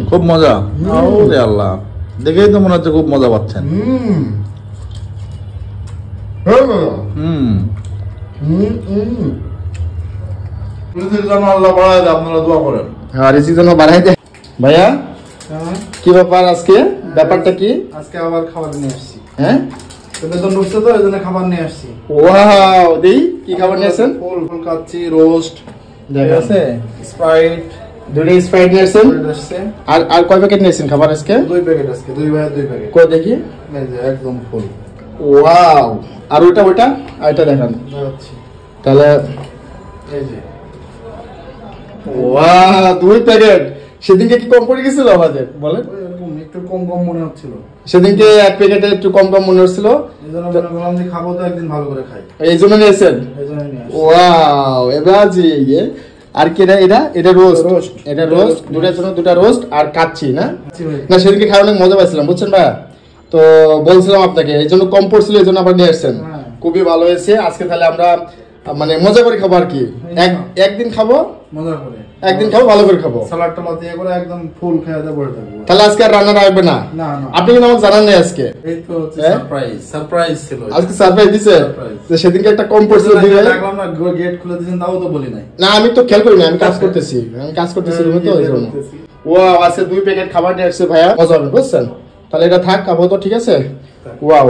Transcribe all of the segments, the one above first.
খুব মজা। ওরে আল্লাহ, দেখেই তো মনে হচ্ছে খুব মজা পাচ্ছেন। আল্লাহ বাড়ায় দেয়, আপনারা দোয়া করেন। রিজিক যেন বাড়ায় দেয়। ভাইয়া কি ব্যাপার আজকে? ব্যাপারটা কি? আজকে আবার খাবার নিয়ে আসছি। হ্যাঁ, বেতন ঢুকছে তো এই জন্য খাবার নিয়ে আসছি। ওয়াও, দেই কি খাবার নিয়েছেন? ফুল কাচ্চি, রোস্ট, ঠিক আছে, স্প্রাইট, দুটো স্প্রাইট নিয়েছেন। আসছে। আর কয় প্যাকেট নিয়েছেন খাবার আজকে? 2 প্যাকেট আজকে, 2 ভাই 2 প্যাকেট। কই দেখি। এই যে একদম ফুল। ওয়াও, আর ওটা আর এটা দেখান দেখাচ্ছি। তাহলে। এই যে ওয়াও, 2 প্যাকেট। সেদিনকে কি কম পড়ে গেছিল আমাদের? বলেন। এরকম একটু কম কম মনে হচ্ছিল। সেদিনকে এক প্যাকেটে একটু কম মনে হচ্ছিল, এই জন্য মনে করলাম যে খাবো তো একদিন ভালো করে খাই, এই জন্য নিয়েছেন। এই জন্য নিয়ে আসছি। ওয়াও, এবার জি আর কি এটা রোস্ট। এটা রোস্ট, দুটার জন্য 2টা রোস্ট আর কাচ্চি না? না, সেদিনকে খাওয়া অনেক মজা পাইছিলাম, বুঝছেন ভাইয়া। তো বলছিলাম আপনাকে, এই জন্য কম পড়ছিল, এই জন্য আবার নিয়ে আসছেন। খুবই ভালো হয়েছে। আজকে তাহলে আমরা মানে মজা করে খাবো আর কি। একদিন খাবো মজা করে, একদিন খাবো, ভালো করে খাবো। সালাদ টালাদ দিয়ে করে একদম ফুল খেয়ে দিয়ে পড়ে থাকবো। তাহলে আজকে আর রান্না রাখবে না? না না, আপনি কিন্তু আমাকে জানান নাই আজকে। এই তো সারপ্রাইজ ছিল। আজকে সারপ্রাইজ দিছে। সেদিনকে একটা কম পড়ছিল, দেখলাম না, গেট খুলে দিয়েছেন, তাও তো বলি নাই। না, আমি তো খেয়াল করি না, আমি কাজ করতেছি রুমে তো, ওই জন্য। ওয়াও, আজকে 2 প্যাকেট খাবার নিয়ে আসছে ভাইয়া, মজা হবে, বুঝছেন। তাহলে এটা থাক, খাবো তো, ঠিক আছে। ওয়াও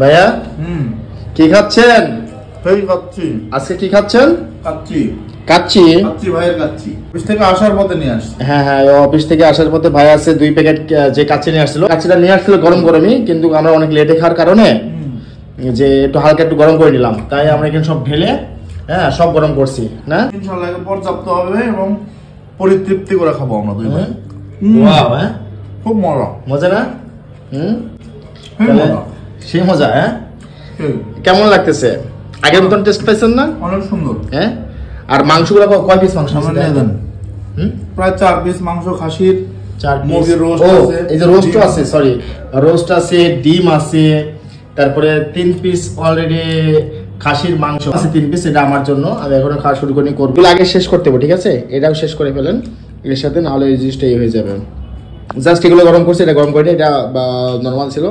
ভাইয়া, কি খাচ্ছেন? এই কাচ্চি। আজকে কি খাচ্ছেন? কাচ্চি। কাচ্চি? কাচ্চি ভাইয়ের কাচ্চি। অফিস থেকে আসার পথে নিয়ে আসছি। হ্যাঁ, অফিস থেকে আসার পথে ভাই আছে 2 প্যাকেট যে কাচ্চি নিয়ে আসছিল। কাচ্চিটা নিয়ে আসছিল গরমই, কিন্তু আমরা অনেক লেটে খাওয়ার কারণে যে একটু হালকা একটু গরম করে নিলাম, তাই আমরা এখানে সব ঢেলে সব গরম করছি না। ইনশাআল্লাহ পর্যাপ্ত হবে এবং পরিতৃপ্তি করে খাবো আমরা 2 ভাই। ওয়াও, খুব মজা না? সেই মজা। কেমন লাগতেছে? আগের মতন টেস্ট পাইছেন না? অনেক সুন্দর। হ্যাঁ, আর মাংসগুলো কয় পিস মাংস? প্রায় 4 পিস মাংস খাসির। 4 পিস মুরগির রোস্ট আছে। এই যে রোস্ট আছে, সরি, রোস্ট আছে, ডিম আছে, তারপরে 3 পিস অলরেডি খাসির মাংস আছে, 3 পিস। এটা আমার জন্য, আমি এখনো খাওয়া শুরু করিনি, করব। আগে শেষ করতে হবে, ঠিক আছে? এটাও শেষ করে ফেলেন এর সাথে, না হলে এই জিনিসটা হয়ে যাবে। জাস্ট এগুলো গরম করছি, এটা গরম করে এটা নরমাল ছিল,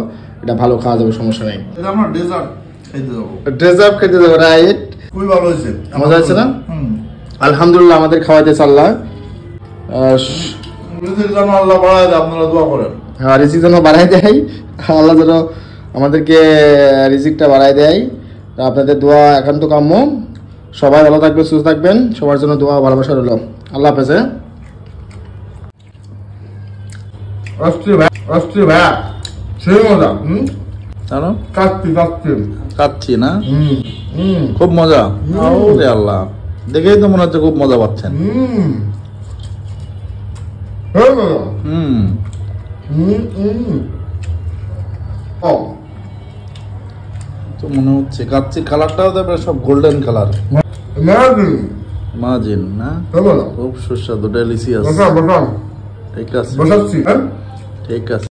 এটা ভালো খাওয়া যাবে, সমস্যা নেই। এটা আমরা ডেজার্ট খেতে যাবো। ডেজার্ট খেতে যাবো, রাইট। খুবই ভালো হয়েছে, মজা হয়েছে না? আলহামদুলিল্লাহ, আমাদের খাওয়াইতে চাল্লা। আল্লাহ বাড়ায় দেয়, আপনারা দোয়া করেন। হ্যাঁ, রিজিক যেন বাড়াই দেয়, আল্লাহ যেন আমাদেরকে রিজিকটা বাড়াই দেয়। আপনাদের দোয়া একান্ত কাম্য। সবাই ভালো থাকবেন, সুস্থ থাকবেন, সবার জন্য দোয়া ভালোবাসা রইল। আল্লাহ হাফেজ। অস্ট্রি ভাইয়া, সেই মজা। কাচ্চি না? খুব মজা। ওরে আল্লাহ, দেখেই তো মনে হচ্ছে খুব মজা পাচ্ছেন। তো মনে হচ্ছে কাচ্চির কালারটাও তো সব গোল্ডেন কালার। মাজিন না? খুব সুস্বাদু, ডেলিসিয়াস। ঠিক আছে, ঠিক আছে।